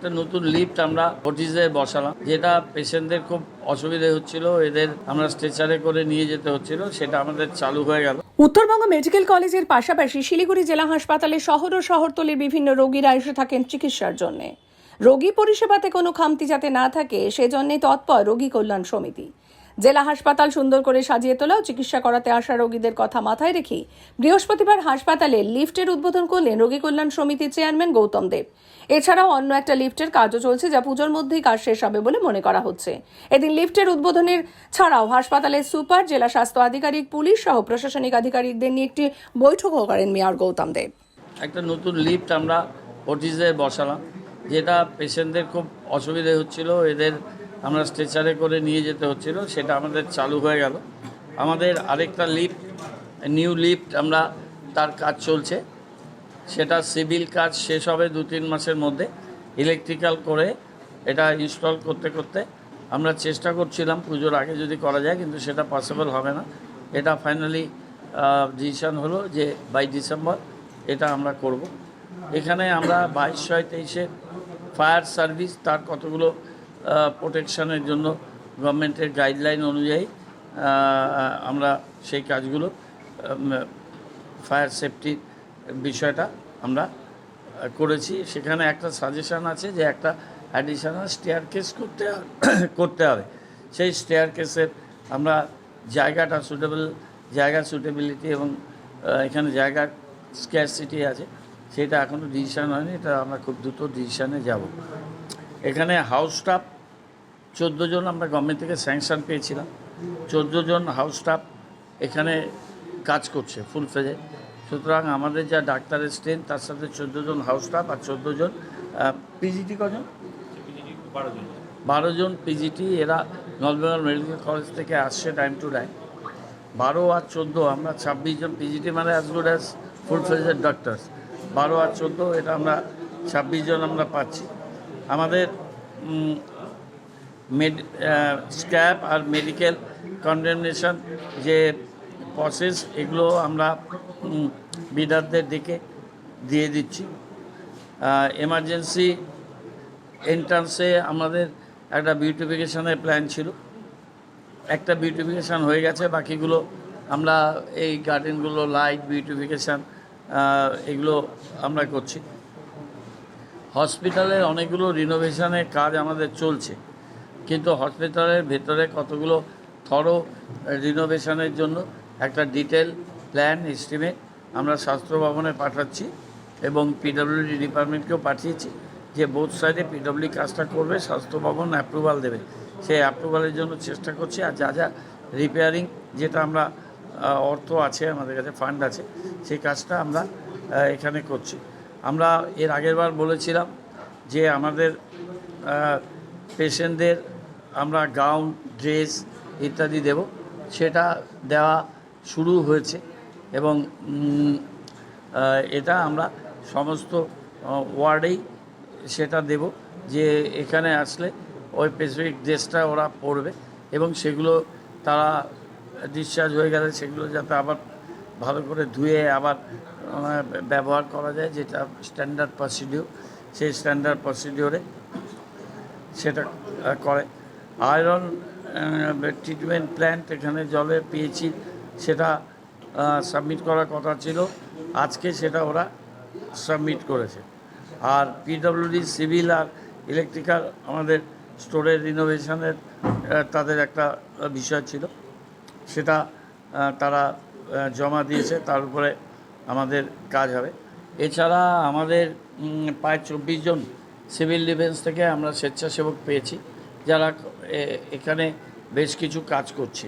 একটা নতুন লিফট আমরা ফর্টিজে বসালাম, যেটা পেশেন্টদের খুব অসুবিধা হচ্ছিল, এদের আমরা স্ট্রেচারে করে নিয়ে যেতে হচ্ছিল, সেটা আমাদের চালু হয়ে গেল। উত্তরবঙ্গ মেডিকেল কলেজের পাশাপাশি শিলিগুড়ি জেলা হাসপাতালে শহর ও শহরতলির বিভিন্ন রোগীরা এসে থাকেন চিকিৎসার জন্য। রোগী পরিষেবাতে কোনো খামতি যাতে না থাকে সেজন্যই তৎপর রোগী কল্যাণ সমিতি। জেলা হাসপাতাল সুন্দর করে সাজিয়ে তোলা ও চিকিৎসা করাতে আসা রোগীদের কথা মাথায় রেখে বৃহস্পতিবার হাসপাতালে লিফটের উদ্বোধন করলেন রোগী কল্যাণ সমিতির চেয়ারম্যান গৌতম দেব। এছাড়াও অন্য একটা লিফটের কাজও চলছে, যা পুজোর মধ্যেই কাজ শেষ হবে বলে মনে করা হচ্ছে। এদিন লিফটের উদ্বোধনের ছাড়াও হাসপাতালের সুপার, জেলা স্বাস্থ্য আধিকারিক, পুলিশ সহ প্রশাসনিক আধিকারিকদের নিয়ে একটি বৈঠকও করেন মেয়র গৌতম দেব। একটা নতুন লিফট আমরা ফর্টিজে বসালাম, যেটা পেশেন্টদের খুব অসুবিধা হচ্ছিল, এদের আমরা স্ট্রেচারে করে নিয়ে যেতে হচ্ছিল, সেটা আমাদের চালু হয়ে গেল। আমাদের আরেকটা লিফট, নিউ লিফট, আমরা তার কাজ চলছে, সেটা সিভিল কাজ শেষ হবে 2-3 মাসের মধ্যে। ইলেকট্রিক্যাল করে এটা ইনস্টল করতে করতে আমরা চেষ্টা করছিলাম পুজোর আগে যদি করা যায়, কিন্তু সেটা পসিবল হবে না। এটা ফাইনালি ডিসিশন হলো যে বাই ডিসেম্বর এটা আমরা করব। এখানে আমরা 2223-এ ফায়ার সার্ভিস তার কতগুলো প্রোটেকশনের জন্য গভর্নমেন্টের গাইডলাইন অনুযায়ী আমরা সেই কাজগুলো ফায়ার সেফটির বিষয়টা আমরা করেছি। সেখানে একটা সাজেশন আছে যে একটা অ্যাডিশনাল স্টেয়ারকেস করতে হবে। সেই স্টেয়ারকেসের আমরা জায়গাটা সুটেবিলিটি এবং এখানে জায়গার স্ক্যারসিটি আছে, সেটা এখনও ডিসিশন হয়নি। এটা আমরা খুব দ্রুত ডিসিশনে যাব। এখানে হাউস স্টাফ 14 জন আমরা গভর্নমেন্ট থেকে স্যাংশন পেয়েছিলাম। 14 জন হাউস স্টাফ এখানে কাজ করছে ফুল ফেজে। সুতরাং আমাদের যা ডাক্তারের স্ট্রেন্থ, তার সাথে 14 জন হাউস স্টাফ আর 14 জন পিজিটি। কজন? 12 জন পিজিটি। এরা নর্থ বেঙ্গল মেডিকেল কলেজ থেকে আসছে টাইম টু টাইম। 12 আর 14 আমরা 26 জন পিজিটি, মানে অ্যাজ গুড অ্যাজ ফুল ফেজের ডক্টরস। 12 আর 14 এটা আমরা 26 জন আমরা পাচ্ছি। আমাদের স্ক্যাব আর মেডিকেল কন্ডেমনেশন যে প্রসেস, এগুলো আমরা বিডারদের ডেকে দিয়ে দিচ্ছি। এমার্জেন্সি এন্ট্রান্সে আমাদের একটা বিউটিফিকেশনের প্ল্যান ছিল, একটা বিউটিফিকেশান হয়ে গেছে, বাকিগুলো আমরা এই গার্ডেনগুলো, লাইট, বিউটিফিকেশান, এগুলো আমরা করছি। হসপিটালের অনেকগুলো রিনোভেশনের কাজ আমাদের চলছে, কিন্তু হসপিটালের ভেতরে কতগুলো থরো রিনোভেশনের জন্য একটা ডিটেল প্ল্যান এস্টিমেট আমরা স্বাস্থ্য ভবনে পাঠাচ্ছি এবং পিডব্লিউডি ডিপার্টমেন্টকেও পাঠিয়েছি যে বোথ সাইডে পিডব্লিউডি কাজটা করবে, স্বাস্থ্য ভবন অ্যাপ্রুভাল দেবে। সেই অ্যাপ্রুভালের জন্য চেষ্টা করছি। আর যা যা রিপেয়ারিং, যেটা আমরা অর্থ আছে, আমাদের কাছে ফান্ড আছে, সেই কাজটা আমরা এখানে করছি। আমরা এর আগের বার বলেছিলাম যে আমাদের পেশেন্টদের আমরা গাউন, ড্রেস ইত্যাদি দেব, সেটা দেওয়া শুরু হয়েছে এবং এটা আমরা সমস্ত ওয়ার্ডেই সেটা দেব, যে এখানে আসলে ওই স্পেসিফিক ড্রেসটা ওরা পরবে এবং সেগুলো তারা ডিসচার্জ হয়ে গেলে সেগুলো যাতে আবার ভালো করে ধুয়ে আবার ব্যবহার করা যায়, যেটা স্ট্যান্ডার্ড প্রসিডিওর, সেই স্ট্যান্ডার্ড প্রসিডিওরে সেটা করে। আয়রন ট্রিটমেন্ট প্ল্যান্ট এখানে জলে পেয়েছি, সেটা সাবমিট করার কথা ছিল, আজকে সেটা ওরা সাবমিট করেছে। আর পিডব্লিউডি সিভিল আর ইলেকট্রিক্যাল আমাদের স্টোরের রিনোভেশনের তাদের একটা বিষয় ছিল, সেটা তারা জমা দিয়েছে, তার উপরে আমাদের কাজ হবে। এছাড়া আমাদের প্রায় 24 জন সিভিল ডিফেন্স থেকে আমরা স্বেচ্ছাসেবক পেয়েছি, যারা এখানে বেশ কিছু কাজ করছে।